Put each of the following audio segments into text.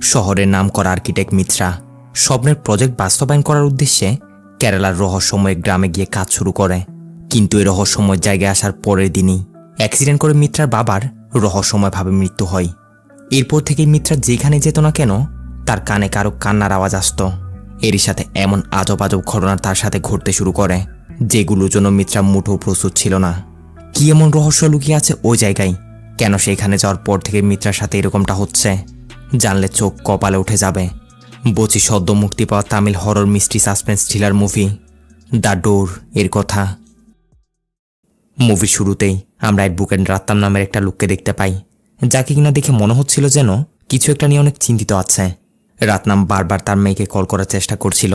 শহরের নামকরা আর্কিটেক্ট মিত্রা স্বপ্নের প্রজেক্ট বাস্তবায়ন করার উদ্দেশ্যে কেরালার রহস্যময় গ্রামে গিয়ে কাজ শুরু করে। কিন্তু এই রহস্যময় জায়গায় আসার পরের দিনই অ্যাক্সিডেন্ট করে মিত্রার বাবার রহস্যময়ভাবে মৃত্যু হয়। এরপর থেকেই মিত্রা যেখানে যেত না কেন তার কানে কারো কান্নার আওয়াজ আসত। এরই সাথে এমন আজব আজব ঘটনা তার সাথে ঘটতে শুরু করে যেগুলোর জন্য মিত্রা মুঠো প্রস্তুত ছিল না। কি এমন রহস্য লুকিয়ে আছে ওই জায়গায়? কেন সেখানে যাওয়ার পর থেকে মিত্রার সাথে এরকমটা হচ্ছে? জানলে চোখ কপালে উঠে যাবে। বচি সদ্য মুক্তি পাওয়া Tamil horror mystery suspense thriller movie the door এর কথা। মুভির শুরুতেই আমরা এক বুকের রাত্তাম নামের একটা লোককে দেখতে পাই, যাকে কিনা দেখে মনে হচ্ছিল যেন কিছু একটা নিয়ে অনেক চিন্তিত আছে। রাতনাম বারবার তার মেয়েকে কল করার চেষ্টা করছিল,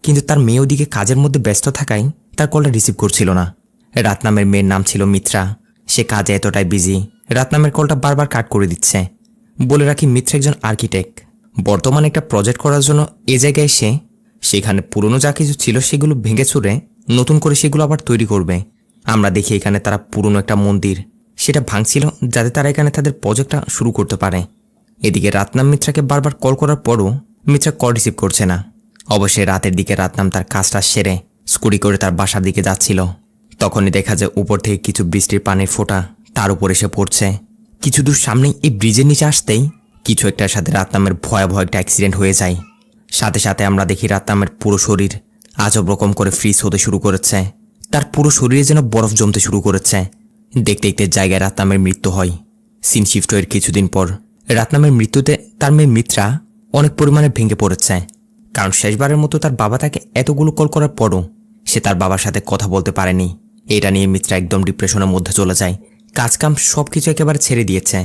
কিন্তু তার মেয়ে ওদিকে কাজের মধ্যে ব্যস্ত থাকায় তার কলটা রিসিভ করছিল না। রাতনামের মেয়ের নাম ছিল মিত্রা। সে কাজে এতটাই বিজি, রাতনামের কলটা বারবার কাট করে দিচ্ছে। বলে রাখি, মিত্রা একজন আর্কিটেক্ট। বর্তমানে একটা প্রজেক্ট করার জন্য এ জায়গায় এসে সেখানে পুরনো যা কিছু ছিল সেগুলো ভেঙে চুরে নতুন করে সেগুলো আবার তৈরি করবে। আমরা দেখি এখানে তারা পুরনো একটা মন্দির সেটা ভাঙছিল, যাতে তারা এখানে তাদের প্রজেক্টটা শুরু করতে পারে। এদিকে রাতনাম মিত্রাকে বারবার কল করার পরও মিত্রা কল রিসিভ করছে না। অবশ্যই রাতের দিকে রাতনাম তার কাজটা সেরে স্কুটি করে তার বাসার দিকে যাচ্ছিল। তখনই দেখা যায় উপর থেকে কিছু বৃষ্টির পানির ফোঁটা তার উপর এসে পড়ছে। কিছু দূর সামনেই এই ব্রিজের নিচে আসতেই কিছু একটার সাথে রাতনামের ভয়াবহ একটা অ্যাক্সিডেন্ট হয়ে যায়। সাথে সাথে আমরা দেখি রাতনামের পুরো শরীর আজব রকম করে ফ্রিজ হতে শুরু করেছে। তার পুরো শরীরে যেন বরফ জমতে শুরু করেছে। দেখতে দেখতে জায়গায় রাতনামের মৃত্যু হয়। সিন শিফট হয়ে কিছুদিন পর রাতনামের মৃত্যুতে তার মেয়ে মিত্রা অনেক পরিমাণে ভেঙে পড়েছে। কারণ শেষবারের মতো তার বাবা তাকে এতগুলো কল করার পরও সে তার বাবার সাথে কথা বলতে পারেনি। এটা নিয়ে মিত্রা একদম ডিপ্রেশনের মধ্যে চলে যায়। কাজকাম সব কিছু একেবারে ছেড়ে দিয়েছে।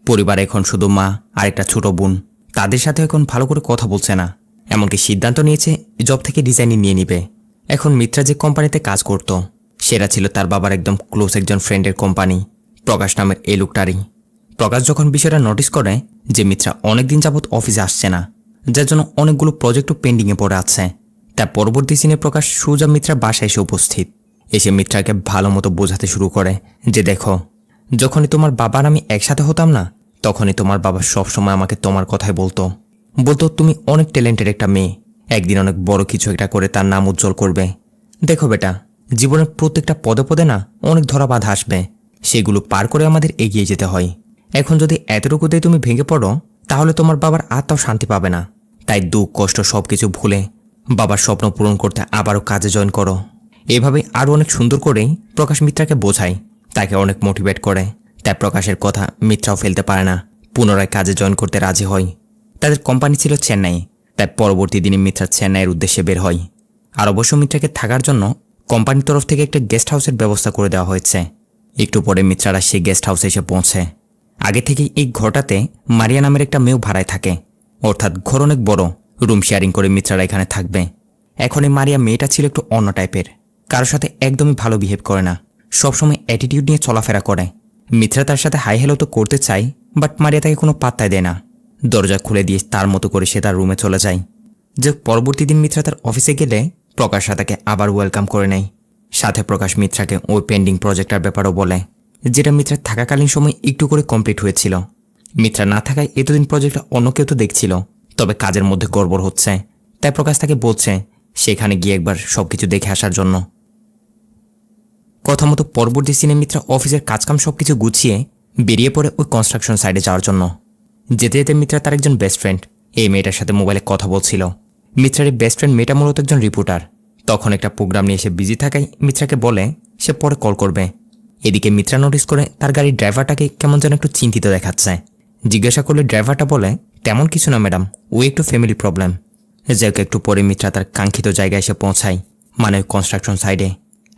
পরিবারে এখন শুধু মা আর একটা ছোট বোন, তাদের সাথে এখন ভালো করে কথা বলছে না। এমনকি সিদ্ধান্ত নিয়েছে জব থেকে ডিজাইনিং নিয়ে নিবে। এখন মিত্রা যে কোম্পানিতে কাজ করত সেটা ছিল তার বাবার একদম ক্লোজ একজন ফ্রেন্ডের কোম্পানি, প্রকাশ নামের এই লোকটারই। প্রকাশ যখন বিষয়টা নোটিস করে যে মিত্রা অনেকদিন যাবৎ অফিসে আসছে না, যার জন্য অনেকগুলো প্রজেক্টও পেন্ডিংয়ে পড়ে আছে, তার পরবর্তী সিনে প্রকাশ সোজা মিত্রার বাসায় এসে উপস্থিত। এসে মিত্রাকে ভালো মতো বোঝাতে শুরু করে যে দেখো, যখনই তোমার বাবার আমি একসাথে হতাম না, তখনই তোমার বাবা সবসময় আমাকে তোমার কথাই বলতো তুমি অনেক ট্যালেন্টেড একটা মেয়ে, একদিন অনেক বড় কিছু একটা করে তার নাম উজ্জ্বল করবে। দেখো বেটা, জীবনের প্রত্যেকটা পদে পদে না অনেক ধরা বাধা আসবে, সেগুলো পার করে আমাদের এগিয়ে যেতে হয়। এখন যদি এতটুকুতেই তুমি ভেঙে পড়ো তাহলে তোমার বাবার আত্মাও শান্তি পাবে না। তাই দুঃখ কষ্ট সবকিছু ভুলে বাবার স্বপ্ন পূরণ করতে আবারও কাজে জয়েন করো। এভাবেই আরও অনেক সুন্দর করেই প্রকাশ মিত্রাকে বোঝায়, তাকে অনেক মোটিভেট করে। তাই প্রকাশের কথা মিত্রাও ফেলতে পারে না, পুনরায় কাজে জয়েন করতে রাজি হয়। তাদের কোম্পানি ছিল চেন্নাই, তাই পরবর্তী দিনে মিত্রা চেন্নাইয়ের উদ্দেশ্যে বের হয়। আর অবশ্য মিত্রাকে থাকার জন্য কোম্পানির তরফ থেকে একটা গেস্ট হাউসের ব্যবস্থা করে দেওয়া হয়েছে। একটু পরে মিত্রারা সেই গেস্ট হাউসে এসে পৌঁছে। আগে থেকেই এই ঘরটাতে মারিয়া নামের একটা মেয়েও ভাড়ায় থাকে, অর্থাৎ ঘর অনেক বড়, রুম শেয়ারিং করে মিত্রারা এখানে থাকবে। এখন এই মারিয়া মেয়েটা ছিল একটু অন্য টাইপের, কারোর সাথে একদমই ভালো বিহেভ করে না, সবসময় অ্যাটিটিউড নিয়ে চলাফেরা করে। মিত্রা তার সাথে হাই হ্যালো তো করতে চায়, বাট মারিয়া তাকে কোনো পাত্তাই দেয় না। দরজা খুলে দিয়ে তার মতো করে সে তার রুমে চলে যায়। যে পরবর্তী দিন মিত্রা তার অফিসে গেলে প্রকাশ তাকে আবার ওয়েলকাম করে নেয়। সাথে প্রকাশ মিত্রাকে ওই পেন্ডিং প্রজেক্টটার ব্যাপারও বলে, যেটা মিত্রা থাকাকালীন সময় একটু করে কমপ্লিট হয়েছিল। মিত্রা না থাকায় এতদিন প্রজেক্টটা অন্য কেউ তো দেখছিল, তবে কাজের মধ্যে গড়বড় হচ্ছে। তাই প্রকাশ তাকে বলছে সেখানে গিয়ে একবার সবকিছু দেখে আসার জন্য। কথা মতো পরবর্তী সিনে মিত্রা অফিসের কাজকাম সবকিছু গুছিয়ে বেরিয়ে পড়ে ওই কনস্ট্রাকশন সাইডে যাওয়ার জন্য। যেতে যেতে মিত্রা তার একজন বেস্ট ফ্রেন্ড এই মেয়েটার সাথে মোবাইলে কথা বলছিল। মিত্রার এই বেস্ট ফ্রেন্ড মেয়েটা মূলত একজন রিপোর্টার। তখন একটা প্রোগ্রাম নিয়ে এসে বিজি থাকায় মিত্রাকে বলে সে পরে কল করবে। এদিকে মিত্রা নোটিস করে তার গাড়ির ড্রাইভারটাকে কেমন যেন একটু চিন্তিত দেখাচ্ছে। জিজ্ঞাসা করলে ড্রাইভারটা বলে তেমন কিছু না ম্যাডাম, ওই একটু ফ্যামিলি প্রবলেম। যাই হোক, একটু পরে মিত্রা তার কাঙ্ক্ষিত জায়গায় এসে পৌঁছায়, মানে ওই কনস্ট্রাকশন সাইডে।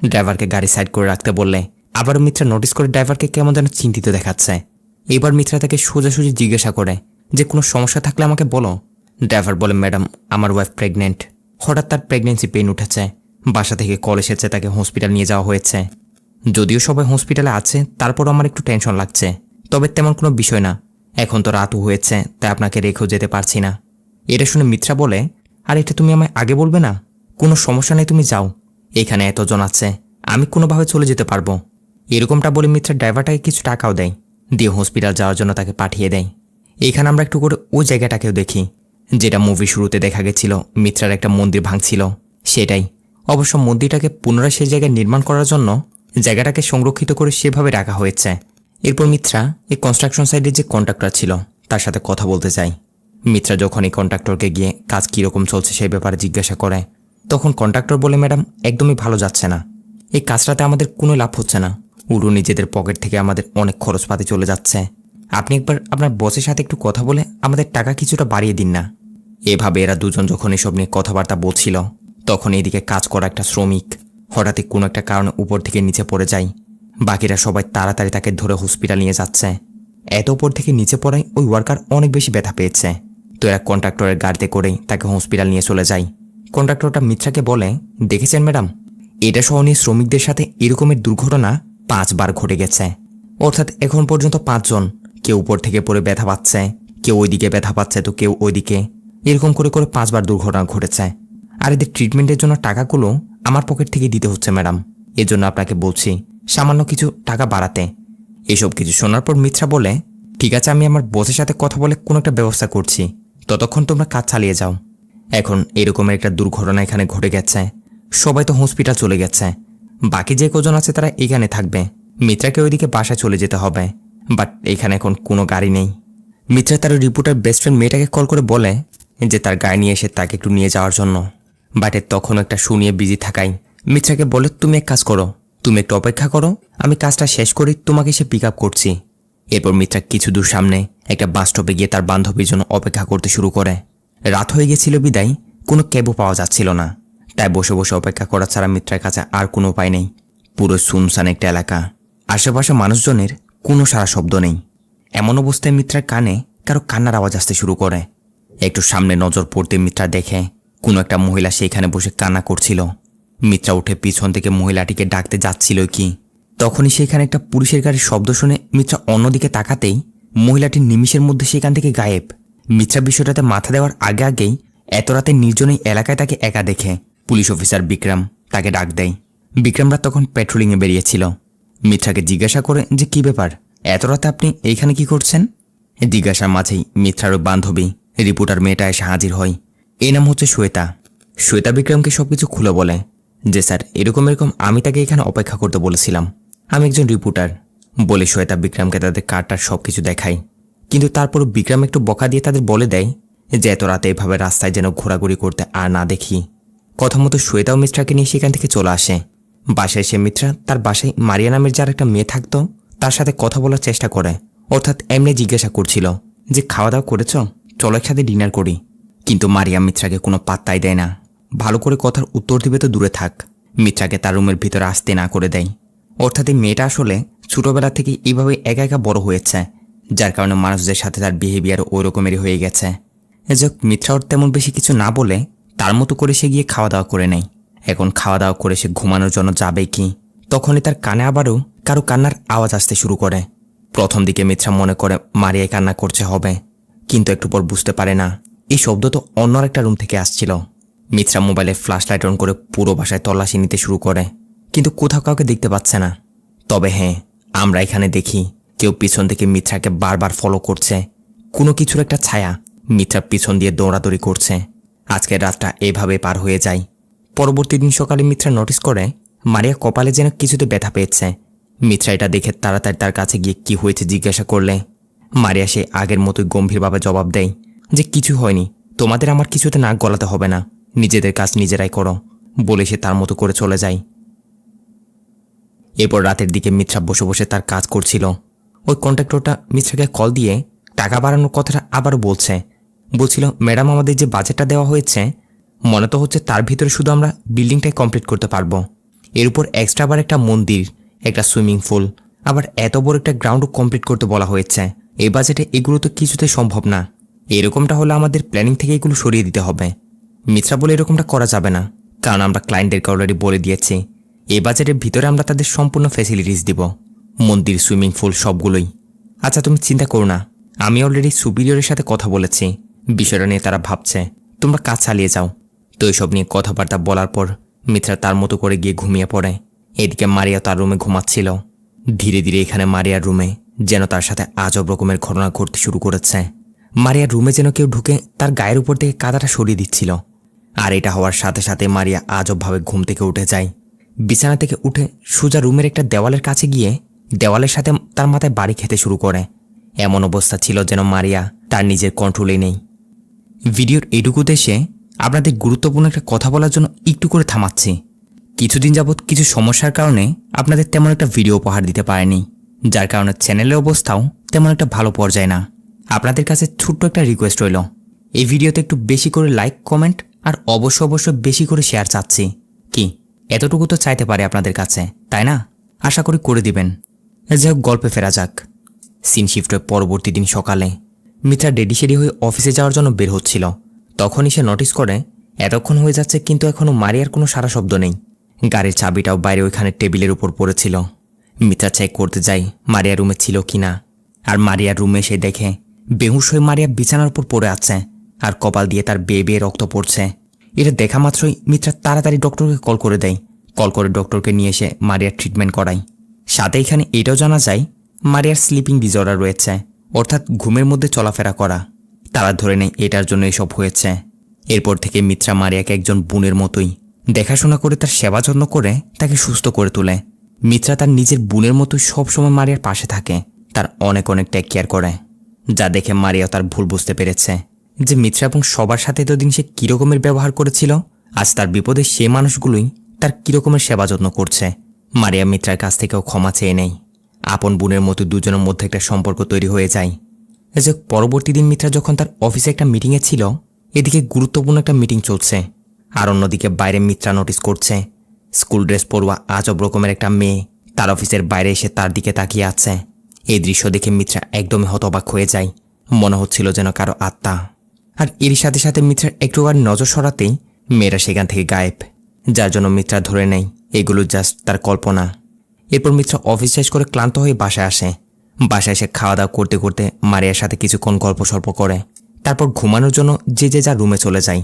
ড্রাইভারকে গাড়ি সাইড করে রাখতে বললে আবারও মিত্রা নোটিস করে ড্রাইভারকে কেমন যেন চিন্তিত দেখাচ্ছে। এবার মিত্রা তাকে সোজাসুজি জিজ্ঞাসা করে যে কোনো সমস্যা থাকলে আমাকে বলো। ড্রাইভার বলে ম্যাডাম, আমার ওয়াইফ প্রেগনেন্ট, হঠাৎ তার প্রেগনেন্সি পেইন উঠেছে, বাসা থেকে কল এসেছে, তাকে হসপিটাল নিয়ে যাওয়া হয়েছে। যদিও সবাই হসপিটালে আছে, তারপরও আমার একটু টেনশন লাগছে, তবে তেমন কোনো বিষয় না। এখন তো রাতও হয়েছে, তাই আপনাকে রেখেও যেতে পারছি না। এটা শুনে মিত্রা বলে আর এটা তুমি আমায় আগে বলবে না? কোনো সমস্যা নেই, তুমি যাও, এখানে এতজন আছে, আমি কোনোভাবে চলে যেতে পারবো। এরকমটা বলে মিত্রা ড্রাইভারটাকে কিছু টাকাও দেয়, দিয়ে হসপিটাল যাওয়ার জন্য তাকে পাঠিয়ে দেয়। এখানে আমরা একটু করে ওই জায়গাটাকেও দেখি, যেটা মুভি শুরুতে দেখা গেছিল মিত্রার একটা মন্দির ভাঙছিল, সেটাই। অবশ্য মন্দিরটাকে পুনরায় সেই জায়গায় নির্মাণ করার জন্য জায়গাটাকে সংরক্ষিত করে সেভাবে রাখা হয়েছে। এরপর মিত্রা এই কনস্ট্রাকশন সাইডের যে কন্ট্রাক্টর ছিল তার সাথে কথা বলতে চাই। মিত্রা যখন এই কন্ট্রাক্টরকে গিয়ে কাজ কীরকম চলছে সেই ব্যাপারে জিজ্ঞাসা করে, তখন কন্ট্রাক্টর বলে, ম্যাডাম একদমই ভালো যাচ্ছে না, এই কাজটাতে আমাদের কোনো লাভ হচ্ছে না, উল্টো নিজেদের পকেট থেকে আমাদের অনেক খরচপাতি চলে যাচ্ছে। আপনি একবার আপনার বসের সাথে একটু কথা বলে আমাদের টাকা কিছুটা বাড়িয়ে দিন না। এভাবে এরা দুজন যখন এসব নিয়ে কথাবার্তা বলছিল, তখন এদিকে কাজ করা একটা শ্রমিক হঠাৎই কোনো একটা কারণে উপর থেকে নিচে পড়ে যায়। বাকিরা সবাই তাড়াতাড়ি তাকে ধরে হসপিটাল নিয়ে যাচ্ছে। এত উপর থেকে নিচে পড়ায় ওই ওয়ার্কার অনেক বেশি ব্যথা পেয়েছে, তো এরা কন্ট্রাক্টরের গাড়িতে করেই তাকে হসপিটাল নিয়ে চলে যায়। কন্ট্রাক্টরটা মিত্রাকে বলে, দেখেছেন ম্যাডাম, এটা সহ নিয়ে শ্রমিকদের সাথে এরকমের দুর্ঘটনা 5 বার ঘটে গেছে। অর্থাৎ এখন পর্যন্ত 5 জন, কেউ উপর থেকে পড়ে ব্যথা পাচ্ছে, কেউ ওইদিকে ব্যথা পাচ্ছে, তো কেউ ওইদিকে, এরকম করে করে 5 বার দুর্ঘটনা ঘটেছে। আর এদের ট্রিটমেন্টের জন্য টাকাগুলো আমার পকেট থেকে দিতে হচ্ছে ম্যাডাম, এজন্য আপনাকে বলছি সামান্য কিছু টাকা বাড়াতে। এসব কিছু শোনার পর মিত্রা বলে, ঠিক আছে, আমি আমার বসের সাথে কথা বলে কোনো একটা ব্যবস্থা করছি, ততক্ষণ তোমরা কাজ চালিয়ে যাও। এখন এরকমের একটা দুর্ঘটনা এখানে ঘটে গেছে, সবাই তো হসপিটাল চলে গেছে, বাকি যে কজন আছে তারা এখানে থাকবে। মিত্রাকে ওইদিকে বাসায় চলে যেতে হবে, বাট এখানে এখন কোনো গাড়ি নেই। মিত্রা তার রিপোর্টার বেস্ট ফ্রেন্ড মেয়েটাকে কল করে বলে যে তার গাড়ি নিয়ে এসে তাকে একটু নিয়ে যাওয়ার জন্য, বাট তখন একটা শুনিয়ে বিজি থাকাই মিত্রাকে বলে, তুমি এক কাজ করো, তুমি একটু অপেক্ষা করো, আমি কাজটা শেষ করি তোমাকে সে পিক আপ করছি। এরপর মিত্রা কিছু দূর সামনে একটা বাস স্টপে গিয়ে তার বান্ধবীর জন্য অপেক্ষা করতে শুরু করে। রাত হয়ে গেছিল বিদায় কোনো ক্যাবও পাওয়া যাচ্ছিল না, তাই বসে বসে অপেক্ষা করা ছাড়া মিত্রার কাছে আর কোনো উপায় নেই। পুরো সুনসান একটা এলাকা, আশেপাশে মানুষজনের কোনো সারা শব্দ নেই। এমন অবস্থায় মিত্রার কানে কারো কান্নার আওয়াজ আসতে শুরু করে। একটু সামনে নজর পড়তে মিত্রা দেখে কোনো একটা মহিলা সেইখানে বসে কান্না করছিল। মিত্রা উঠে পিছন থেকে মহিলাটিকে ডাকতে যাচ্ছিল কি, তখনই সেখানে একটা পুলিশের গাড়ির শব্দ শুনে মিত্রা অন্যদিকে তাকাতেই মহিলাটি নিমিষের মধ্যে সেখান থেকে গায়েব। মিত্রা বিষয়টাতে মাথা দেওয়ার আগে আগেই এত রাতে নির্জন এই এলাকায় তাকে একা দেখে পুলিশ অফিসার বিক্রম তাকে ডাক দেয়। বিক্রমরা তখন পেট্রোলিংয়ে বেরিয়েছিল। মিত্রাকে জিজ্ঞাসা করে যে কি ব্যাপার, এত রাতে আপনি এইখানে কি করছেন? জিজ্ঞাসার মাঝেই মিত্রার বান্ধবী রিপোর্টার মেয়েটা এসে হাজির হয়। এই নাম হচ্ছে শ্বেতা। শ্বেতা বিক্রমকে সবকিছু খুলে বলে যে স্যার, এরকম আমি তাকে এখানে অপেক্ষা করতে বলেছিলাম, আমি একজন রিপোর্টার বলে শ্বেতা বিক্রমকে তাদের কার্ডটার সবকিছু দেখায়। কিন্তু তারপর বিক্রম একটু বকা দিয়ে তাদের বলে দেয় যে এত রাতে এভাবে রাস্তায় যেন ঘোরাঘুরি করতে আর না দেখি। কথা মতো শ্বেতাও মিত্রাকে নিয়ে সেখান থেকে চলে আসে। বাসায় এসে মিত্রা তার বাসায় মারিয়া নামের যার একটা মেয়ে থাকতো তার সাথে কথা বলার চেষ্টা করে, অর্থাৎ এমনি জিজ্ঞাসা করছিল যে খাওয়া দাওয়া করেছ, চলো একসাথে ডিনার করি। কিন্তু মারিয়া মিত্রাকে কোনো পাত্তাই দেয় না, ভালো করে কথার উত্তর দিবে তো দূরে থাক, মিত্রাকে তার রুমের ভিতরে আসতে না করে দেয়। অর্থাৎ এই মেয়েটা আসলে ছোটবেলা থেকে এইভাবে একা একা বড় হয়েছে, যার কারণে মানুষদের সাথে তার বিহেভিয়ার ওই রকমেরই হয়ে গেছে। এজক মিত্রা ওর তেমন বেশি কিছু না বলে তার মতো করে সে গিয়ে খাওয়া দাওয়া করে নেয়। এখন খাওয়া দাওয়া করে সে ঘুমানোর জন্য যাবে কি, তখনই তার কানে আবারও কারো কান্নার আওয়াজ আসতে শুরু করে। প্রথম দিকে মিত্রা মনে করে মারিয়াই কান্না করছে হবে, কিন্তু একটু পর বুঝতে পারে না এই শব্দ তো অন্য একটা রুম থেকে আসছিল। মিত্রা মোবাইলে ফ্ল্যাশ লাইট অন করে পুরো বাসায় তল্লাশি নিতে শুরু করে, কিন্তু কোথাও কাউকে দেখতে পাচ্ছে না। তবে হ্যাঁ, আমরা এখানে দেখি কেউ পিছন থেকে মিত্রাকে বারবার ফলো করছে, কোনো কিছুর একটা ছায়া মিত্রার পিছন দিয়ে দৌড়াদৌড়ি করছে। আজকের রাতটা এভাবে পার হয়ে যায়। পরবর্তী দিন সকালে মিত্রা নোটিস করে মারিয়া কপালে যেন কিছুতে ব্যথা পেয়েছে। মিত্রা এটা দেখে তাড়াতাড়ি তার কাছে গিয়ে কি হয়েছে জিজ্ঞাসা করলে মারিয়া সে আগের মতোই গম্ভীরভাবে জবাব দেয় যে কিছু হয়নি, তোমাদের আমার কিছুতে নাক গলাতে হবে না, নিজেদের কাজ নিজেরাই করো বলে সে তার মতো করে চলে যায়। এরপর রাতের দিকে মিত্রা বসে বসে তার কাজ করছিল। ওই কন্ট্রাক্টরটা মিত্রাকে কল দিয়ে টাকা বাড়ানোর কথাটা আবারও বলছিল ম্যাডাম, আমাদের যে বাজেটটা দেওয়া হয়েছে মনে তো হচ্ছে তার ভিতরে শুধু আমরা বিল্ডিংটাই কমপ্লিট করতে পারবো, এর উপর এক্সট্রা আবার একটা মন্দির, একটা সুইমিং পুল, আবার এত বড় একটা গ্রাউন্ডও কমপ্লিট করতে বলা হয়েছে। এই বাজেটে এগুলো তো কিছুতেই সম্ভব না, এরকমটা হলে আমাদের প্ল্যানিং থেকে এগুলো সরিয়ে দিতে হবে। মিত্রা বলে এরকমটা করা যাবে না, কারণ আমরা ক্লায়েন্টদেরকে অলরেডি বলে দিয়েছি এই বাজেটের ভিতরে আমরা তাদের সম্পূর্ণ ফ্যাসিলিটিস দিব, মন্দির, সুইমিং পুল সবগুলোই। আচ্ছা তুমি চিন্তা করো না, আমি অলরেডি সুপিরিয়রের সাথে কথা বলেছি, বিষয়টা নিয়ে তারা ভাবছে, তোমরা কাজ চালিয়ে যাও। তো এইসব নিয়ে কথাবার্তা বলার পর মিত্রা তার মতো করে গিয়ে ঘুমিয়ে পড়ে। এদিকে মারিয়া তার রুমে ঘুমাচ্ছিল। ধীরে ধীরে এখানে মারিয়ার রুমে যেন তার সাথে আজব রকমের ঘটনা ঘটতে শুরু করেছে। মারিয়ার রুমে যেন কেউ ঢুকে তার গায়ের উপর থেকে কাদাটা সরিয়ে দিচ্ছিল। আর এটা হওয়ার সাথে সাথে মারিয়া আজবভাবে ঘুম থেকে উঠে যায়। বিছানা থেকে উঠে সোজা রুমের একটা দেওয়ালের কাছে গিয়ে দেওয়ালের সাথে তার মাথায় বাড়ি খেতে শুরু করে। এমন অবস্থা ছিল যেন মারিয়া তার নিজের কন্ট্রোলে নেই। ভিডিওর এইটুকু দেশে আপনাদের গুরুত্বপূর্ণ একটা কথা বলার জন্য একটু করে থামাচ্ছি। কিছুদিন যাবৎ কিছু সমস্যার কারণে আপনাদের তেমন একটা ভিডিও উপহার দিতে পারেনি, যার কারণে চ্যানেলের অবস্থাও তেমন একটা ভালো পর্যায়ে না। আপনাদের কাছে ছোট্ট একটা রিকোয়েস্ট রইল, এই ভিডিওতে একটু বেশি করে লাইক, কমেন্ট আর অবশ্যই বেশি করে শেয়ার চাচ্ছি। কি এতটুকু তো চাইতে পারে আপনাদের কাছে, তাই না? আশা করি করে দিবেন। যাই হোক, গল্পে ফেরা যাক। সিন শিফটের পরবর্তী দিন সকালে মিত্রা ডেডিশেডি হয়ে অফিসে যাওয়ার জন্য বের হচ্ছিল। তখনই সে নোটিস করে এতক্ষণ হয়ে যাচ্ছে কিন্তু এখনও মারিয়ার কোনো সারা শব্দ নেই। গাড়ির চাবিটাও বাইরে ওইখানে টেবিলের উপর পড়েছিল। মিত্রা চেক করতে যায় মারিয়া রুমে ছিল কিনা। আর মারিয়ার রুমে এসে দেখে বেহুশ হয়ে মারিয়া বিছানার উপর পড়ে আছে আর কপাল দিয়ে তার বেয়ে বেয়ে রক্ত পড়ছে। এটা দেখা মাত্রই মিত্রা তাড়াতাড়ি ডক্টরকে কল করে দেয়। কল করে ডক্টরকে নিয়ে এসে মারিয়ার ট্রিটমেন্ট করায়। সাথে এখানে এটাও জানা যায় মারিয়ার স্লিপিং ডিসঅর্ডার রয়েছে, অর্থাৎ ঘুমের মধ্যে চলাফেরা করা। তারা ধরে নেয় এটার জন্য এসব হয়েছে। এরপর থেকে মিত্রা মারিয়াকে একজন বোনের মতোই দেখাশোনা করে তার সেবা যত্ন করে তাকে সুস্থ করে তোলে। মিত্রা তার নিজের বোনের মতোই সবসময় মারিয়ার পাশে থাকে, তার অনেক টেক কেয়ার করে। যা দেখে মারিয়াও তার ভুল বুঝতে পেরেছে যে মিত্রা এবং সবার সাথে এতদিন সে কীরকমের ব্যবহার করেছিল, আজ তার বিপদে সে মানুষগুলোই তার কীরকমের সেবা যত্ন করছে। মারিয়া মিত্রার কাছ থেকেও ক্ষমা চেয়ে নেয়। আপন বোনের মতো দুজনের মধ্যে একটা সম্পর্ক তৈরি হয়ে যায়। যে পরবর্তী দিন মিত্রা যখন তার অফিসে একটা মিটিংয়ে ছিল, এদিকে গুরুত্বপূর্ণ একটা মিটিং চলছে, আর অন্যদিকে বাইরে মিত্রা নোটিস করছে স্কুল ড্রেস পরোয়া আজব রকমের একটা মেয়ে তার অফিসের বাইরে এসে তার দিকে তাকিয়ে আছে। এই দৃশ্য দেখে মিত্রা একদমই হতবাক হয়ে যায়। মনে হচ্ছিল যেন কারো আত্মা। আর এরই সাথে সাথে মিত্রার একটুবার নজর সরাতেই মেয়েরা সেখান থেকে গায়েব, যার জন্য মিত্রা ধরে নেয় এগুলো জাস্ট তার কল্পনা। এরপর মিত্রা অফিস শেষ করে ক্লান্ত হয়ে বাসায় আসে। বাসায় এসে খাওয়া দাওয়া করতে করতে মারিয়ার সাথে কিছুক্ষণ গল্প সল্প করে তারপর ঘুমানোর জন্য যে যার রুমে চলে যায়।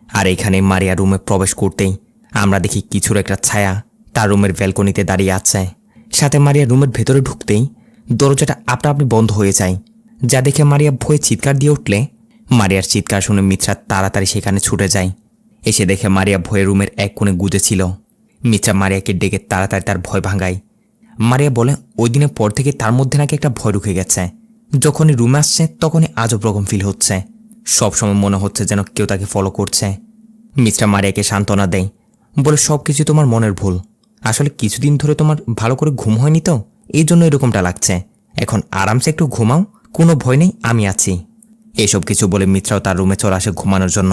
আর এখানে মারিয়া রুমে প্রবেশ করতেই আমরা দেখি কিছুর একটা ছায়া তার রুমের ব্যালকনিতে দাঁড়িয়ে আছে। সাথে মারিয়া রুমের ভেতরে ঢুকতেই দরজাটা আপনা আপনি বন্ধ হয়ে যায়, যা দেখে মারিয়া ভয়ে চিৎকার দিয়ে উঠলে মারিয়ার চিৎকার শুনে মিত্রা তাড়াতাড়ি সেখানে ছুটে যায়। এসে দেখে মারিয়া ভয়ে রুমের এক কোণে গুজেছিল। মিত্রা মারিয়াকে ডেকে তাড়াতাড়ি তার ভয় ভাঙায়। মারিয়া বলে ওই দিনের পর থেকে তার মধ্যে নাকি একটা ভয় ঢুকে গেছে। যখনই রুমে আসছে তখনই আজব রকম ফিল হচ্ছে, সবসময় মনে হচ্ছে যেন কেউ তাকে ফলো করছে। মিত্রা মারিয়াকে সান্ত্বনা দেয়, বলে সব কিছু তোমার মনের ভুল। আসলে কিছুদিন ধরে তোমার ভালো করে ঘুম হয়নি তো, এই জন্য এরকমটা লাগছে। এখন আরামসে একটু ঘুমাও, কোনো ভয় নেই, আমি আছি। এসব কিছু বলে মিত্রাও তার রুমে চলে আসে ঘুমানোর জন্য।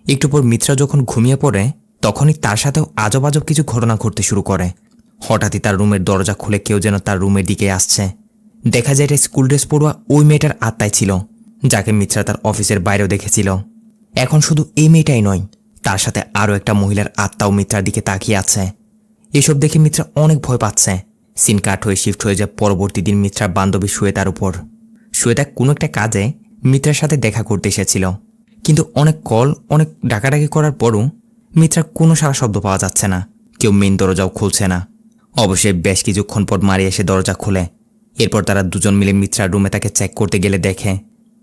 একটু পর মিত্রা যখন ঘুমিয়ে পড়ে তখনই তার সাথেও আজব আজব কিছু ঘটনা ঘটতে শুরু করে। হঠাৎই তার রুমের দরজা খুলে কেউ যেন তার রুমের দিকে আসছে। দেখা যায় এটা স্কুল ড্রেস পড়ুয়া ওই মেয়েটার আত্মাই ছিল, যাকে মিত্রা তার অফিসের বাইরেও দেখেছিল। এখন শুধু এই মেয়েটাই নয়, তার সাথে আরও একটা মহিলার আত্মাও মিত্রার দিকে তাকিয়ে আছে। এসব দেখে মিত্রা অনেক ভয় পাচ্ছে। সিন কাট হয়ে শিফট হয়ে যায় পরবর্তী দিন মিত্রার বান্ধবী শ্বেতার উপর। শ্বেতা কোনো একটা কাজে মিত্রার সাথে দেখা করতে এসেছিল, কিন্তু অনেক কল অনেক ডাকাডাকি করার পরও মিত্রার কোনো সারা শব্দ পাওয়া যাচ্ছে না, কেউ মেন দরজাও খুলছে না। অবশ্যই বেশ কিছুক্ষণ পর মারিয়া এসে দরজা খুলে। এরপর তারা দুজন মিলে মিত্রার রুমে তাকে চেক করতে গেলে দেখে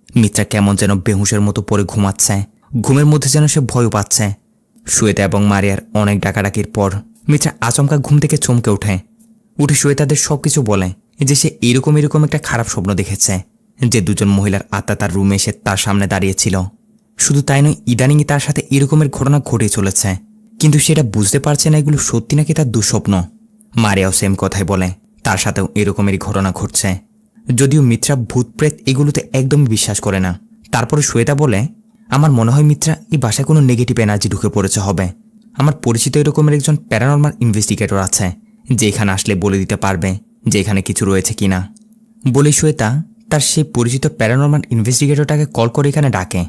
মিত্রা কেমন যেন বেহুশের মতো পড়ে ঘুমাচ্ছে। ঘুমের মধ্যে যেন সে ভয়ও পাচ্ছে। শ্বেতা এবং মারিয়ার অনেক ডাকাডাকির পর মিত্রা আচমকা ঘুম থেকে চমকে উঠে শ্বেতাদের সবকিছু বলে যে সে এরকম একটা খারাপ স্বপ্ন দেখেছে, যে দুজন মহিলার আত্মা তার রুমে এসে তার সামনে দাঁড়িয়েছিল। শুধু তাই নয়, ইদানিংই তার সাথে এরকমের ঘটনা ঘটে চলেছে, কিন্তু সেটা বুঝতে পারছে না এগুলো সত্যি নাকি তার দুঃস্বপ্ন। মারিয়াও সেম কথাই বলে তার সাথেও এরকমেরই ঘটনা ঘটছে, যদিও মিত্রা ভূত প্রেত এগুলোতে একদমই বিশ্বাস করে না। তারপরে শ্বেতা বলে, আমার মনে হয় মিত্রা এই বাসায় কোনো নেগেটিভ এনার্জি ঢুকে পড়েছে হবে। আমার পরিচিত এরকমের একজন প্যারানর্মাল ইনভেস্টিগেটর আছে, যে এখানে আসলে বলে দিতে পারবে যে এখানে কিছু রয়েছে কিনা। বলে শ্বেতা তার সেই পরিচিত প্যারানর্মাল ইনভেস্টিগেটরটাকে কল করে এখানে ডাকে।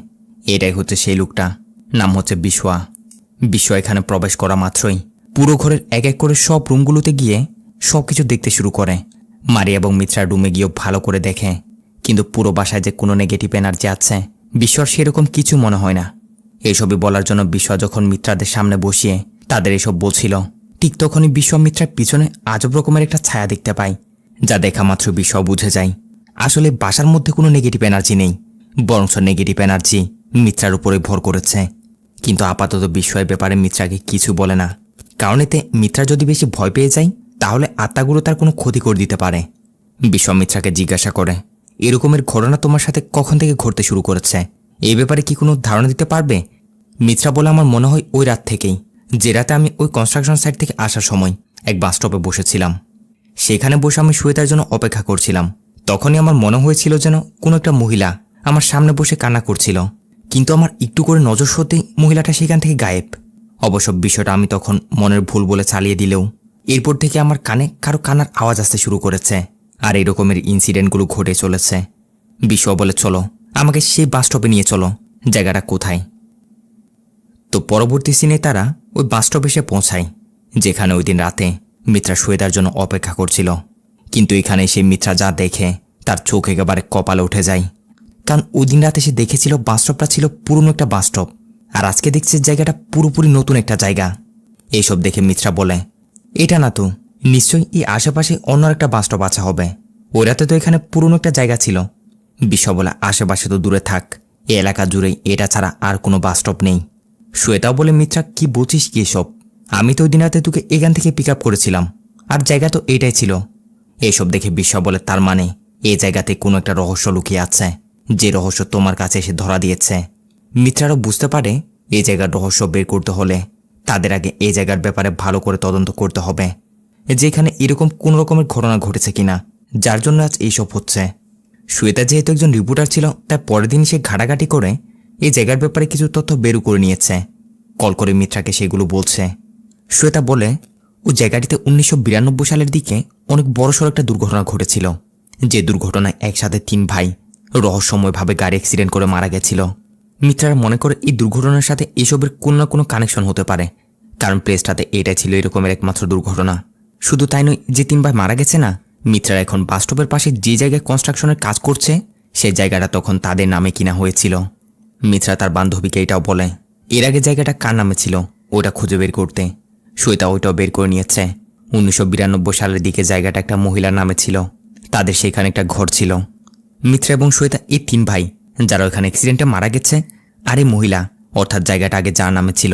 এটাই হচ্ছে সেই লোকটা, নাম হচ্ছে বিশোয়া। বিশোয়া এখানে প্রবেশ করা মাত্রই পুরো ঘরের এক এক করে সব রুমগুলোতে গিয়ে সবকিছু দেখতে শুরু করে। মারিয়া এবং মিত্রার রুমে গিয়েও ভালো করে দেখে, কিন্তু পুরো বাসায় যে কোনো নেগেটিভ এনার্জি আছে বিশ্বর সেরকম কিছু মনে হয় না। এইসবই বলার জন্য বিশ্ব যখন মিত্রাদের সামনে বসিয়ে তাদের এসব বলছিল, ঠিক তখনই বিশ্ব মিত্রার পিছনে আজব রকমের একটা ছায়া দেখতে পায়, যা দেখা মাত্র বিশ্ব বুঝে যায় আসলে বাসার মধ্যে কোনো নেগেটিভ এনার্জি নেই, বরঞ্চ নেগেটিভ এনার্জি মিত্রার উপরে ভর করেছে। কিন্তু আপাতত বিস্ময়ের ব্যাপারে মিত্রাকে কিছু বলে না, কারণ এতে মিত্রা যদি বেশি ভয় পেয়ে যায় তাহলে আত্মাগুলো তার কোনো ক্ষতি করে দিতে পারে। বিস্ময় মিত্রাকে জিজ্ঞাসা করে, এরকমের ঘটনা তোমার সাথে কখন থেকে ঘটতে শুরু করেছে? এই ব্যাপারে কি কোনো ধারণা দিতে পারবে? মিত্রা বলে, আমার মনে হয় ওই রাত থেকেই, যে রাতে আমি ওই কনস্ট্রাকশন সাইট থেকে আসার সময় এক বাস স্টপে বসেছিলাম। সেখানে বসে আমি শ্বেতার জন্য অপেক্ষা করছিলাম। তখনই আমার মনে হয়েছিল যেন কোনো একটা মহিলা আমার সামনে বসে কান্না করছিল, কিন্তু আমার একটু করে নজর সরতেই মহিলাটা সেখান থেকে গায়েব। অবশ্য বিষয়টা আমি তখন মনের ভুল বলে চালিয়ে দিলেও এরপর থেকে আমার কানে কারো কান্নার আওয়াজ আসতে শুরু করেছে, আর এই রকমের ইনসিডেন্টগুলো ঘটে চলেছে। বিশ্ব বলে, চলো আমাকে সেই বাস স্টপে নিয়ে চলো, জায়গাটা কোথায়? তো পরবর্তী সিনে তারা ওই বাস স্টপে এসে পৌঁছায়, যেখানে ওই দিন রাতে মিত্রা শ্বেতার জন্য অপেক্ষা করছিল। কিন্তু এখানে সে মিত্রা যা দেখে তার চোখ একেবারে কপালে উঠে যায়, কারণ ওই দিন রাতে সে দেখেছিল বাস স্টপটা ছিল পুরনো একটা বাস স্টপ, আর আজকে দেখছে জায়গাটা পুরোপুরি নতুন একটা জায়গা। এইসব দেখে মিত্রা বলে, এটা না তো, নিশ্চয়ই এই আশেপাশে অন্য একটা বাস স্টপ আছে হবে, ওই রাতে তো এখানে পুরনো একটা জায়গা ছিল। বিশ্ব বলে, আশেপাশে তো দূরে থাক, এ এলাকা জুড়েই এটা ছাড়া আর কোনো বাস স্টপ নেই। শ্বেতাও বলে, মিত্রা কি বলছিস কি এসব? আমি তো ওই দিন রাতে তোকে এখান থেকে পিক আপ করেছিলাম, আর জায়গা তো এটাই ছিল। এইসব দেখে বিশ্ব বলে, তার মানে এই জায়গাতে কোনো একটা রহস্য লুকিয়ে আছে, যে রহস্য তোমার কাছে এসে ধরা দিয়েছে। মিত্রারও বুঝতে পারে এই জায়গার রহস্য বের করতে হলে তাদের আগে এই জায়গার ব্যাপারে ভালো করে তদন্ত করতে হবে, যেখানে এরকম কোন রকমের ঘটনা ঘটেছে কিনা, যার জন্য আজ এইসব হচ্ছে। শ্বেতা যেহেতু একজন রিপোর্টার ছিল, তাই পরের দিন সে ঘাটাঘাটি করে এই জায়গার ব্যাপারে কিছু তথ্য বের করে নিয়েছে। কল করে মিত্রাকে সেগুলো বলছে। শ্বেতা বলে, ওই জায়গাটিতে 1992 সালের দিকে অনেক বড়সড় একটা দুর্ঘটনা ঘটেছিল, যে দুর্ঘটনায় একসাথে 3 ভাই রহস্যময়ভাবে গাড়ি অ্যাক্সিডেন্ট করে মারা গেছিল। মিত্রারা মনে করে এই দুর্ঘটনার সাথে এসবের কোনো না কোনো কানেকশন হতে পারে, কারণ প্লেসটাতে এটাই ছিল এরকমের একমাত্র দুর্ঘটনা। শুধু তাই নয়, যে 3 ভাই মারা গেছে না, মিত্রারা এখন বাস স্টপের পাশে যে জায়গায় কনস্ট্রাকশনের কাজ করছে সেই জায়গাটা তখন তাদের নামে কিনা হয়েছিল। মিত্রা তার বান্ধবীকে এটাও বলে, এর আগে জায়গাটা কার নামে ছিল ওটা খুঁজে বের করতে। শ্বেতা ওইটাও বের করে নিয়েছে। 1992 সালের দিকে জায়গাটা একটা মহিলার নামে ছিল, তাদের সেখানে একটা ঘর ছিল। মিত্রা এবং শ্বেতা এই 3 ভাই যারা ওখানে অ্যাক্সিডেন্টে মারা গেছে, আর এই মহিলা অর্থাৎ জায়গাটা আগে যার নামে ছিল,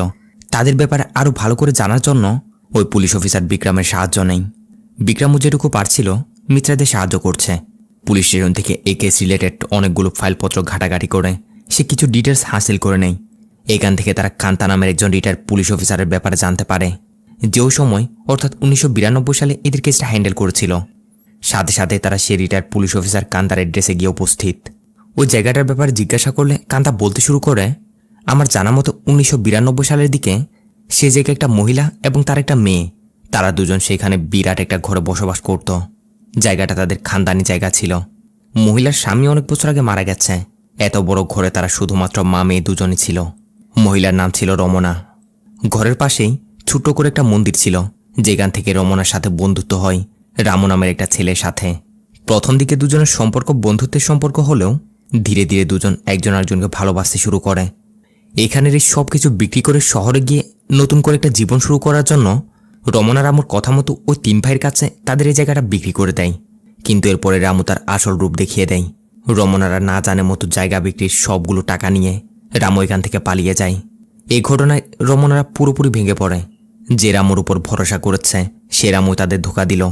তাদের ব্যাপারে আরও ভালো করে জানার জন্য ওই পুলিশ অফিসার বিক্রমের সাহায্য নেই। বিক্রমও যেটুকু পারছিল মিত্রাদের সাহায্য করছে। পুলিশ স্টেশন থেকে এই কেস রিলেটেড অনেকগুলো ফাইলপত্র ঘাটাঘাটি করে সে কিছু ডিটেলস হাসিল করে নেয়। এখান থেকে তারা কান্তা নামের একজন রিটায়ার্ড পুলিশ অফিসারের ব্যাপারে জানতে পারে, যে ওই সময় অর্থাৎ 1992 সালে এদের কেসটা হ্যান্ডেল করেছিল। সাথে সাথে তারা সে রিটায়ার্ড পুলিশ অফিসার কান্তার অ্যাড্রেসে গিয়ে উপস্থিত। ওই জায়গাটার ব্যাপারে জিজ্ঞাসা করলে কান্তা বলতে শুরু করে, আমার জানা মতো 1992 সালের দিকে সে জায়গায় একটা মহিলা এবং তার একটা মেয়ে, তারা দুজন সেখানে বিরাট একটা ঘরে বসবাস করত। জায়গাটা তাদের খানদানি জায়গা ছিল। মহিলার স্বামী অনেক বছর আগে মারা গেছে। এত বড় ঘরে তারা শুধুমাত্র মা মেয়ে দুজনই ছিল। মহিলার নাম ছিল রমনা। ঘরের পাশেই ছোট্ট করে একটা মন্দির ছিল, যেখান থেকে রমনার সাথে বন্ধুত্ব হয় রামু নামের একটা ছেলের সাথে। প্রথম দিকে দুজনের সম্পর্ক বন্ধুত্বের সম্পর্ক হলেও ধীরে ধীরে দুজন একজন আরেকজনকে ভালোবাসতে শুরু করে। এখানের এই সব কিছু বিক্রি করে শহরে গিয়ে নতুন করে একটা জীবন শুরু করার জন্য রমনা রামুর কথা মতো ওই 3 ভাইয়ের কাছে তাদের এই জায়গাটা বিক্রি করে দেয়। কিন্তু এরপরে রামু তার আসল রূপ দেখিয়ে দেয়। রমনারা না জানে মতো জায়গা বিক্রির সবগুলো টাকা নিয়ে রামু এখান থেকে পালিয়ে যায়। এই ঘটনায় রমনারা পুরোপুরি ভেঙে পড়ে। যে রামুর উপর ভরসা করেছে সে রামু তাদের ধোঁকা দিল।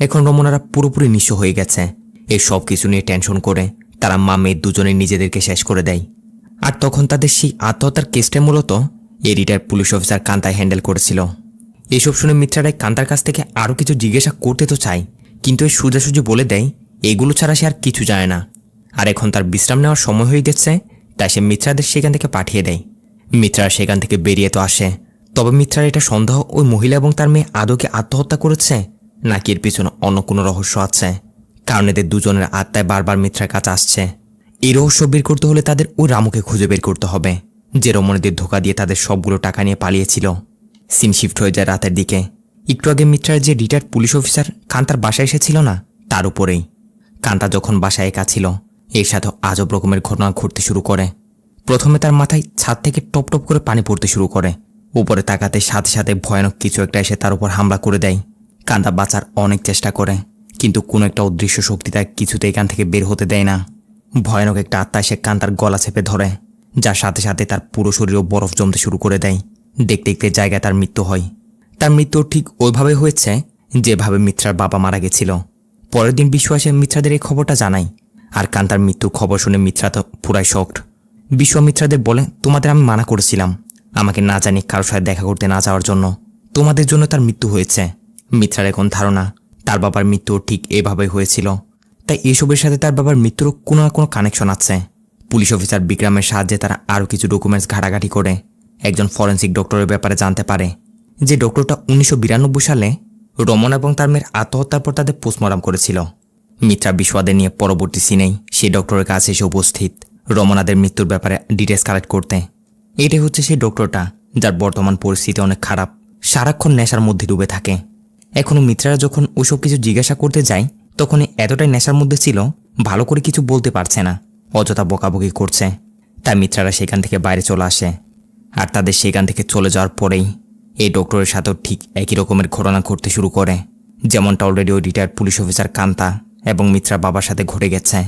এখন রমনারা পুরোপুরি নিঃস্ব হয়ে গেছে। এই সব কিছু নিয়ে টেনশন করে তারা মা মেয়ে দুজনে নিজেদেরকে শেষ করে দেয়। আর তখন তাদের সেই আত্মহত্যার কেসটা মূলত এই রিটায়ার্ড পুলিশ অফিসার কান্তায় হ্যান্ডেল করেছিল। এসব শুনে মিত্রারাই কান্তার কাছ থেকে আরও কিছু জিজ্ঞাসা করতে তো চায়, কিন্তু এই সোজাসুজি বলে দেয় এগুলো ছাড়া সে আর কিছু জানে না। আর এখন তার বিশ্রাম নেওয়ার সময় হয়ে গেছে, তাই সে মিত্রাদের সেখান থেকে পাঠিয়ে দেয়। মিত্রারা সেখান থেকে বেরিয়ে তো আসে, তবে মিত্রার এটা সন্দেহ ওই মহিলা এবং তার মেয়ে আদৌকে আত্মহত্যা করেছে নাকি এর পিছনে অন্য কোনো রহস্য আছে, কারণ এদের দুজনের আত্মায় বারবার মিত্রার কাছে আসছে। এই রহস্য বের করতে হলে তাদের ওই রামুকে খুঁজে বের করতে হবে, যে রমণীদের ধোঁকা দিয়ে তাদের সবগুলো টাকা নিয়ে পালিয়েছিল। সিন শিফট হয়ে যায় রাতের দিকে। একটু আগে মিত্রার যে রিটায়ার্ড পুলিশ অফিসার কান্তার বাসায় এসেছিল না, তার উপরেই। কান্তা যখন বাসায় একা ছিল, এর সাথে আজব রকমের ঘটনা ঘটতে শুরু করে। প্রথমে তার মাথায় ছাদ থেকে টপ টপ করে পানি পড়তে শুরু করে। উপরে তাকাতে সাথে সাথে ভয়ানক কিছু একটা এসে তার উপর হামলা করে দেয়। কান্তা বাঁচার অনেক চেষ্টা করে, কিন্তু কোনো একটা অদৃশ্য শক্তি তাকে কিছুতে এখান থেকে বের হতে দেয় না। ভয়ানক একটা আত্মা এসে কান্তার গলা চেপে ধরে, যার সাথে সাথে তার পুরো শরীরেও বরফ জমতে শুরু করে দেয়। দেখতে দেখতে জায়গায় তার মৃত্যু হয়। তার মৃত্যু ঠিক ওইভাবে হয়েছে যেভাবে মিত্রার বাবা মারা গেছিল। পরের দিন বিশু এসে মিত্রাদের এই খবরটা জানায়, আর কান্তার মৃত্যুর খবর শুনে মিত্রা তো পুরাই শকড। বিশু মিত্রাদের বলে, তোমাদের আমি মানা করেছিলাম আমাকে না জানি কারোর সাথে দেখা করতে না যাওয়ার জন্য, তোমাদের জন্য তার মৃত্যু হয়েছে। মিত্রার এখন ধারণা তার বাবার মৃত্যু ঠিক এভাবেই হয়েছিল, তাই এসবের সাথে তার বাবার মৃত্যুরও কোনো না কোনো কানেকশন আছে। পুলিশ অফিসার বিক্রমের সাহায্যে তারা আরও কিছু ডকুমেন্টস ঘাটাঘাটি করে একজন ফরেন্সিক ডক্টরের ব্যাপারে জানতে পারে, যে ডক্টরটা 1992 সালে রমন এবং তার মেয়ের আত্মহত্যার পর তাদের পোস্টমর্টম করেছিল। মিত্রা বিশ্বদের নিয়ে পরবর্তী সিনেই সেই ডক্টরের কাছে এসে উপস্থিত রমনাদের মৃত্যুর ব্যাপারে ডিটেলস কালেক্ট করতে। এটাই হচ্ছে সেই ডক্টরটা যার বর্তমান পরিস্থিতি অনেক খারাপ, সারাক্ষণ নেশার মধ্যে ডুবে থাকে। এখনও মিত্রারা যখন ওসব কিছু জিজ্ঞাসা করতে যায় তখন এতটাই নেশার মধ্যে ছিল ভালো করে কিছু বলতে পারছে না, অযথা বকাবকি করছে। তাই মিত্রারা সেখান থেকে বাইরে চলে আসে। আর তাদের সেখান থেকে চলে যাওয়ার পরেই এই ডক্টরের সাথেও ঠিক একই রকমের ঘটনা ঘটতে শুরু করে, যেমনটা অলরেডি ওই রিটায়ার্ড পুলিশ অফিসার কান্তা এবং মিত্রা বাবার সাথে ঘটে গেছে।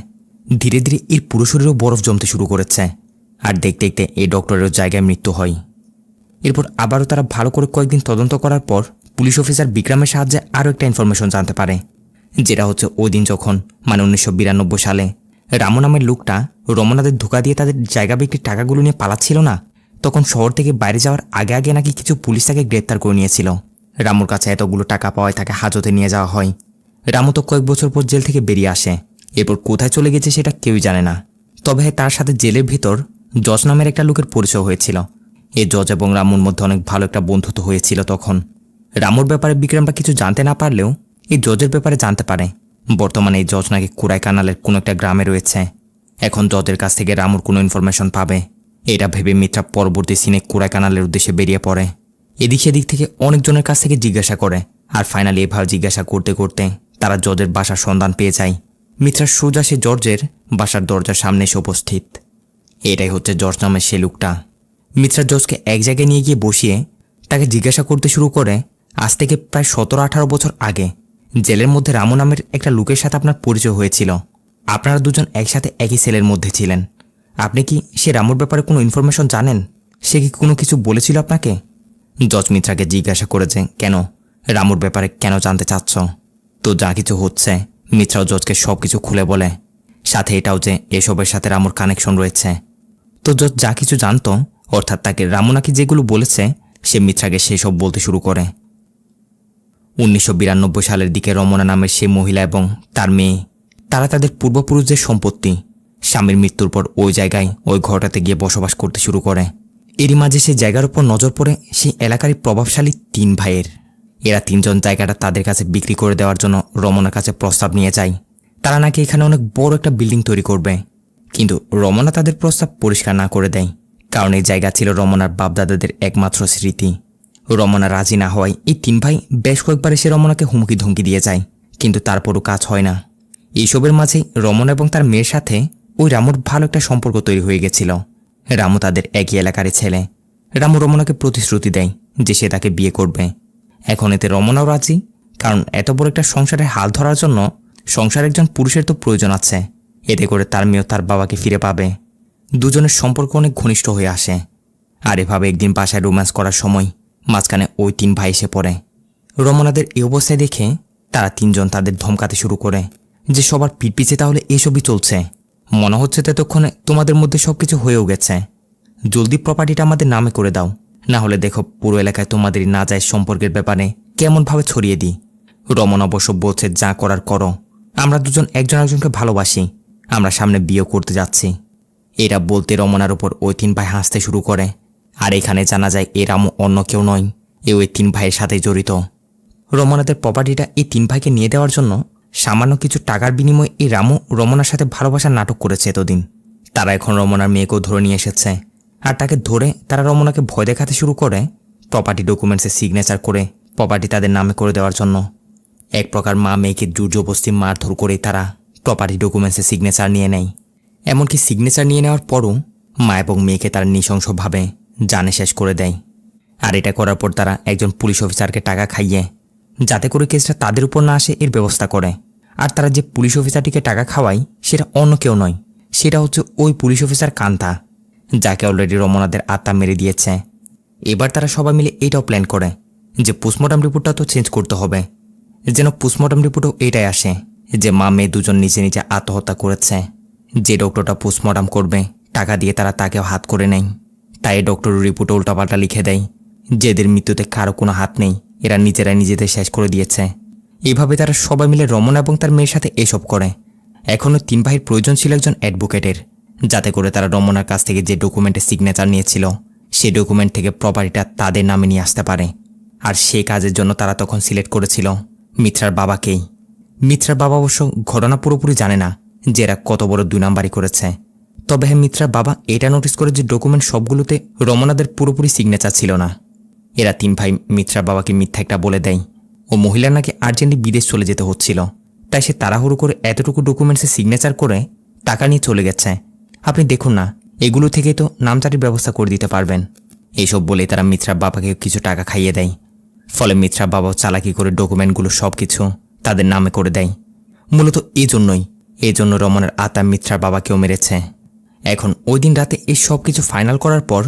ধীরে ধীরে এর পুরো শরীরেও বরফ জমতে শুরু করেছে, আর দেখতে দেখতে এই ডক্টরের জায়গায় মৃত্যু হয়। এরপর আবারও তারা ভালো করে কয়েকদিন তদন্ত করার পর পুলিশ অফিসার বিক্রমের সাহায্যে আরও একটা ইনফরমেশন জানতে পারে, যেটা হচ্ছে ওই দিন যখন 1992 সালে রামু নামের লোকটা রমনাদের ধোঁকা দিয়ে তাদের জায়গা বিক্রির টাকাগুলো নিয়ে পালাচ্ছিল না, তখন শহর থেকে বাইরে যাওয়ার আগে আগে নাকি কিছু পুলিশ তাকে গ্রেপ্তার করে নিয়েছিল। রামুর কাছে এতগুলো টাকা পাওয়ায় তাকে হাজতে নিয়ে যাওয়া হয়। রামু তো কয়েক বছর পর জেল থেকে বেরিয়ে আসে। এরপর কোথায় চলে গেছে সেটা কেউই জানে না। তবে তার সাথে জেলের ভিতর জজ নামের একটা লোকের পরিচয় হয়েছিল। এই জজ এবং রামুর মধ্যে অনেক ভালো একটা বন্ধুত্ব হয়েছিল তখন। রামুর ব্যাপারে বিক্রমটা কিছু জানতে না পারলেও এই জজের ব্যাপারে জানতে পারে। বর্তমানে এই জজ নাকি কুড়াই কানালের কোনো একটা গ্রামে রয়েছে। এখন জজের কাছ থেকে রামুর কোনো ইনফরমেশন পাবে, এটা ভেবে মিত্রা পরবর্তী সিনে কুড়াই কানালের উদ্দেশ্যে বেরিয়ে পড়ে। এদিক সেদিক থেকে অনেকজনের কাছ থেকে জিজ্ঞাসা করে, আর ফাইনালি এভাবে জিজ্ঞাসা করতে করতে তারা জজের বাসার সন্ধান পেয়ে যায়। মিত্রা সোজা সে জর্জের বাসার দরজার সামনে এসে উপস্থিত। এটাই হচ্ছে জর্জ নামের সে লোকটা। মিত্রা জজকে এক জায়গায় নিয়ে গিয়ে বসিয়ে তাকে জিজ্ঞাসা করতে শুরু করে, আজ থেকে প্রায় 17-18 বছর আগে জেলের মধ্যে রামু নামের একটা লোকের সাথে আপনার পরিচয় হয়েছিল। আপনারা দুজন একসাথে একই সেলের মধ্যে ছিলেন। আপনি কি সে রামুর ব্যাপারে কোনো ইনফরমেশন জানেন? সে কি কোনো কিছু বলেছিল আপনাকে? জজ মিত্রাকে জিজ্ঞাসা করেছে, কেন রামুর ব্যাপারে কেন জানতে চাচ্ছ? তো যা কিছু হচ্ছে মিত্রাও জজকে সব কিছু খুলে বলে, সাথে এটাও যে এসবের সাথে রামুর কানেকশন রয়েছে। তো জজ যা কিছু জানতো, অর্থাৎ তাকে রামু নাকি যেগুলো বলেছে সে মিত্রাকে সেসব বলতে শুরু করে। 1992 সালের দিকে রমনা নামের সেই মহিলা এবং তার মেয়ে, তারা তাদের পূর্বপুরুষদের সম্পত্তি স্বামীর মৃত্যুর পর ওই জায়গায় ওই ঘরটাতে গিয়ে বসবাস করতে শুরু করে। এরই মাঝে সেই জায়গার উপর নজর পড়ে সেই এলাকারই প্রভাবশালী 3 ভাইয়ের। এরা 3 জন জায়গাটা তাদের কাছে বিক্রি করে দেওয়ার জন্য রমনার কাছে প্রস্তাব নিয়ে যায়। তারা নাকি এখানে অনেক বড় একটা বিল্ডিং তৈরি করবে, কিন্তু রমনা তাদের প্রস্তাব পরিষ্কার না করে দেয়, কারণ এই জায়গা ছিল রমনার বাপদাদাদের একমাত্র স্মৃতি। রমনা রাজি না হওয়ায় এই 3 ভাই বেশ কয়েকবার এসে রমনাকে হুমকি ধমকি দিয়ে যায়, কিন্তু তারপরও কাজ হয় না। এইসবের মাঝেই রমনা এবং তার মেয়ের সাথে ওই রামুর ভালো একটা সম্পর্ক তৈরি হয়ে গেছিল। রামু তাদের একই এলাকারই ছেলে। রামু রমনাকে প্রতিশ্রুতি দেয় যে সে তাকে বিয়ে করবে। এখন এতে রমনাও রাজি, কারণ এত বড় একটা সংসারের হাল ধরার জন্য সংসার একজন পুরুষের তো প্রয়োজন আছে। এতে করে তার মেয়েও তার বাবাকে ফিরে পাবে। দুজনের সম্পর্ক অনেক ঘনিষ্ঠ হয়ে আসে। আর এভাবে একদিন বাসায় রোম্যান্স করার সময় মাঝখানে ওই 3 ভাই এসে পড়ে। রমনাদের এই অবস্থায় দেখে তারা 3 জন তাদের ধমকাতে শুরু করে যে সবার পিঠ পিছে তাহলে এসবই চলছে। মনে হচ্ছে ততক্ষণে তোমাদের মধ্যে সবকিছু হয়েও গেছে। জলদি প্রপার্টিটা আমাদের নামে করে দাও, না হলে দেখো পুরো এলাকায় তোমাদের নাজায়েজ সম্পর্কের ব্যাপারে কেমনভাবে ছড়িয়ে দিই। রমন অবশ্য বলছে, যা করার করো, আমরা দুজন একজন একজনকে ভালোবাসি, আমরা সামনে বিয়ে করতে যাচ্ছি। এরা বলতে রমনার উপর ওই 3 ভাই হাসতে শুরু করে। আর এখানে জানা যায় এ রামু অন্য কেউ নয়, ওই 3 ভাইয়ের সাথে জড়িত। রমনাদের প্রপার্টিটা এই 3 ভাইকে নিয়ে দেওয়ার জন্য সামান্য কিছু টাকার বিনিময়ে এই রামু রমনার সাথে ভালোবাসার নাটক করেছে এতদিন। তারা এখন রমনার মেয়েকেও ধরে নিয়ে এসেছে, আর তাকে ধরে তারা রমনাকে ভয় দেখাতে শুরু করে প্রপার্টি ডকুমেন্টসে সিগনেচার করে প্রপার্টি তাদের নামে করে দেওয়ার জন্য। এক প্রকার মা মেয়েকে জোরজবস্তি মারধর করেই তারা প্রপার্টি ডকুমেন্টসে সিগনেচার নিয়ে নেয়। এমনকি সিগনেচার নিয়ে নেওয়ার পরও মা এবং মেয়েকে তারা নৃশংসভাবে জানে শেষ করে দেয়। আর এটা করার পর তারা একজন পুলিশ অফিসারকে টাকা খাইয়ে যাতে করে কেসটা তাদের উপর না আসে এর ব্যবস্থা করে। আর তারা যে পুলিশ অফিসারটিকে টাকা খাওয়ায় সেটা অন্য কেউ নয়, সেটা হচ্ছে ওই পুলিশ অফিসার কান্তা, যাকে অলরেডি রমনাদের আত্মা মেরে দিয়েছে। এবার তারা সবাই মিলে এটাও প্ল্যান করে যে পোস্টমর্টম রিপোর্টটা তো চেঞ্জ করতে হবে, যেন পোস্টমর্টম রিপোর্টও এটাই আসে যে মা মেয়ে দুজন নিজে নিজে আত্মহত্যা করেছে। যে ডক্টরটা পোস্টমর্টম করবে টাকা দিয়ে তারা তাকেও হাত করে নেয়। তাই ডক্টর রিপোর্টে উল্টাপাল্টা লিখে দেয় যেদের মৃত্যুতে কারো কোনো হাত নেই, এরা নিজেরাই নিজেদের শেষ করে দিয়েছে। এভাবে তারা সবাই মিলে রমনা এবং তার মেয়ের সাথে এসব করে। এখনও 3 ভাইয়ের প্রয়োজন ছিল একজন অ্যাডভোকেটের, যাতে করে তারা রমনার কাছ থেকে যে ডকুমেন্টে সিগনেচার নিয়েছিল সেই ডকুমেন্ট থেকে প্রপার্টিটা তাদের নামে নিয়ে আসতে পারে। আর সেই কাজের জন্য তারা তখন সিলেক্ট করেছিল মিত্রার বাবাকেই। মিত্রার বাবা অবশ্য ঘটনা পুরোপুরি জানে না যে এরা কত বড় 2 নাম্বারই করেছে। তবে হ্যাঁ, মিত্রার বাবা এটা নোটিস করে যে ডকুমেন্ট সবগুলোতে রমনাদের পুরোপুরি সিগনেচার ছিল না। এরা 3 ভাই মিত্রার বাবাকে মিথ্যা একটা বলে দেয় ও মহিলার নাকি আর্জেন্টলি বিদেশ চলে যেতে হচ্ছিল, তাই সে তাড়াহুড়ো করে এতটুকু ডকুমেন্টসে সিগনেচার করে টাকা নিয়ে চলে গেছে। আপনি দেখুন না, এগুলো থেকেই তো নামজারির ব্যবস্থা করে দিতে পারবেন। এইসব বলে তারা মিত্রার বাবাকে কিছু টাকা খাইয়ে দেয়। ফলে মিত্রার বাবাও চালাকি করে ডকুমেন্টগুলো সব কিছু তাদের নামে করে দেয়। মূলত এই জন্য রমনের আত্মা মিত্রার বাবাকেও মেরেছে। এখন ওই দিন রাতে এই সব কিছু ফাইনাল করার পর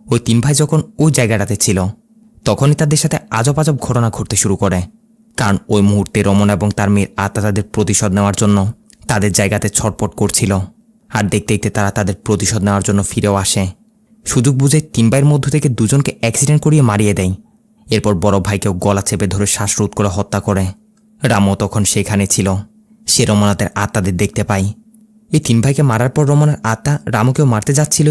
ওই 3 ভাই যখন ওই জায়গাটাতে ছিল তখনই তাদের সাথে আজব আজব ঘটনা ঘটতে শুরু করে। কারণ ওই মুহূর্তে রমনা এবং তার মেয়ের আত্মা তাদের প্রতিশোধ নেওয়ার জন্য তাদের জায়গাতে ছটপট করছিল। আর দেখতে দেখতে তারা তাদের প্রতিশোধ নেওয়ার জন্য ফিরেও আসে। সুযোগ বুঝে 3 ভাইয়ের মধ্য থেকে 2 জনকে অ্যাক্সিডেন্ট করিয়ে মারিয়ে দেয়। এরপর বড় ভাইকেও গলা চেপে ধরে শ্বাসরোধ করে হত্যা করে। রামও তখন সেখানে ছিল। সে রমনাদের আত্মাদের দেখতে পায়। এই 3 ভাইকে মারার পর রমনার আত্মা রামুকেও মারতে যাচ্ছিল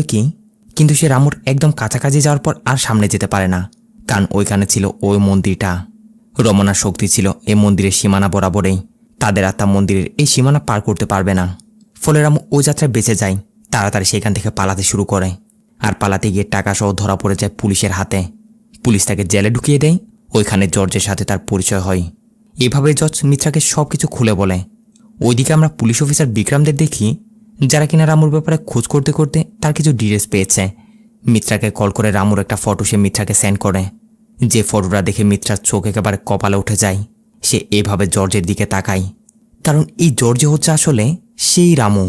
কিন্তু সে রামুর একদম কাছাকাছি যাওয়ার পর আর সামনে যেতে পারে না, কারণ ওইখানে ছিল ওই মন্দিরটা। রমনার শক্তি ছিল এই মন্দিরের সীমানা বরাবরেই। তাদের আত্মা মন্দিরের এই সীমানা পার করতে পারবে না। ফলে রামু ওই যাত্রায় বেঁচে যায়। তাড়াতাড়ি সেখান থেকে পালাতে শুরু করে। আর পালাতে গিয়ে টাকাসহ ধরা পড়ে যায় পুলিশের হাতে। পুলিশ তাকে জেলে ঢুকিয়ে দেয়। ওইখানে জর্জের সাথে তার পরিচয় হয়। এভাবে জজ মিত্রাকে সব কিছু খুলে বলে। ওইদিকে আমরা পুলিশ অফিসার বিক্রমদের দেখি, যারা কিনা রামুর ব্যাপারে খোঁজ করতে করতে তার কিছু ডিটেলস পেয়েছে। মিত্রাকে কল করে রামুর একটা ফটো সে মিত্রাকে সেন্ড করে। যে ফটোটা দেখে মিত্রার চোখ একেবারে কপালে উঠে যায়। সে এভাবে জর্জের দিকে তাকায়, কারণ এই জর্জ হচ্ছে আসলে সেই রামু।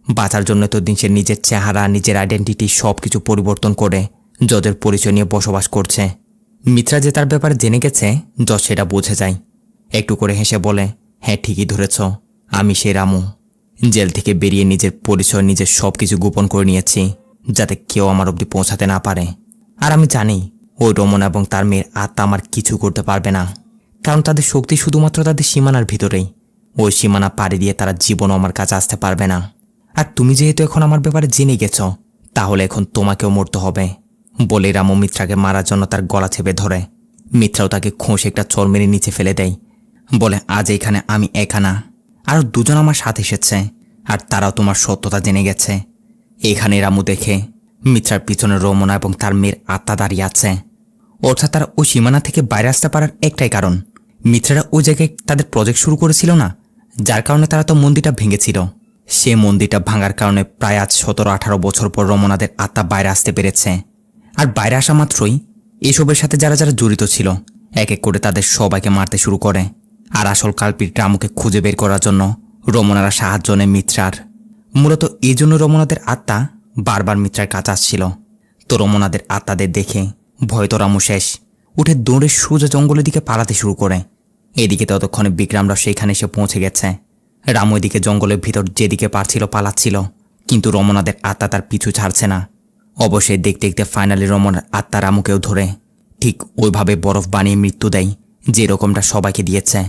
বাঁচার জন্য এতদিন সে নিজের চেহারা, নিজের আইডেন্টিটি সব কিছু পরিবর্তন করে জজের পরিচয় নিয়ে বসবাস করছে। মিত্রা যে তার ব্যাপারে জেনে গেছে, জজ সেটা বুঝে যায়। একটু করে হেসে বলে, হ্যাঁ ঠিকই ধরেছ, আমি সেই রামু। জেল থেকে বেরিয়ে নিজের পরিচয়, নিজের সব কিছু গোপন করে নিয়েছি, যাতে কেউ আমার অবধি পৌঁছাতে না পারে। আর আমি জানি ওই রমনা এবং তার মেয়ের আত্মা আমার কিছু করতে পারবে না, কারণ তাদের শক্তি শুধুমাত্র তাদের সীমানার ভিতরেই। ওই সীমানা পাড়ি দিয়ে তারা জীবনও আমার কাছে আসতে পারবে না। আর তুমি যেহেতু এখন আমার ব্যাপারে জেনে গেছ, তাহলে এখন তোমাকেও মরতে হবে বলে রামু মিত্রাকে মারার জন্য তার গলা চেপে ধরে। মিত্রাও তাকে খোঁস একটা চর মেরে নিচে ফেলে দেয়। বলে, আজ এখানে আমি একা না, আরও 2 জন আমার সাথে এসেছে, আর তারাও তোমার সত্যতা জেনে গেছে। এখানে রামু দেখে মিত্রার পিছনে রমনা এবং তার মেয়ের আত্মা দাঁড়িয়ে আছে। অর্থাৎ তারা ওই সীমানা থেকে বাইরে আসতে পারার একটাই কারণ, মিত্রারা ওই জায়গায় তাদের প্রজেক্ট শুরু করেছিল না, যার কারণে তারা তো মন্দিরটা ভেঙেছিল। সে মন্দিরটা ভাঙার কারণে প্রায় আজ 17-18 বছর পর রমনাদের আত্মা বাইরে আসতে পেরেছে। আর বাইরে আসা মাত্রই এসবের সাথে যারা যারা জড়িত ছিল এক এক করে তাদের সবাইকে মারতে শুরু করে। আর আসল কালপিট রামুকে খুঁজে বের করার জন্য রমনারা সাহায্য নেয় মিত্রার। মূলত এই জন্য রমনাদের আত্মা বারবার মিত্রার কাছে আসছিল। তো রমনাদের আত্মাদের দেখে ভয় তো রামু শেষ, উঠে দৌড়ে সোজা জঙ্গলের দিকে পালাতে শুরু করে। এদিকে ততক্ষণে বিক্রমরা সেইখানে এসে পৌঁছে গেছে। রামু এদিকে জঙ্গলের ভিতর যেদিকে পারছিল পালাচ্ছিল, কিন্তু রমনাদের আত্মা তার পিছু ছাড়ছে না। অবশ্যই দেখতে দেখতে ফাইনালি রমনার আত্মা রামুকেও ধরে ঠিক ওইভাবে বরফ বানিয়ে মৃত্যু দেয়, যে রকমটা সবাইকে দিয়েছে।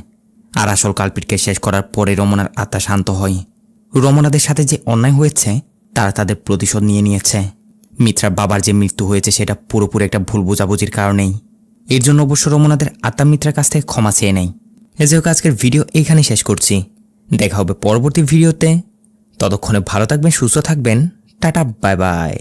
আর আসল কালপিটকে শেষ করার পরে রমনার আত্মা শান্ত হয়। রমনাদের সাথে যে অন্যায় হয়েছে তারা তাদের প্রতিশোধ নিয়ে নিয়েছে। মিত্রার বাবার যে মৃত্যু হয়েছে সেটা পুরোপুরি একটা ভুল বোঝাবুঝির কারণেই। এর জন্য অবশ্য রমনাদের আত্মা মিত্রার কাছ থেকে ক্ষমা চেয়ে নেয়। এজন্য আজকের ভিডিও এইখানে শেষ করছি। দেখা হবে পরবর্তী ভিডিওতে। ততক্ষণে ভালো থাকবেন, সুস্থ থাকবেন। Tata, bye bye.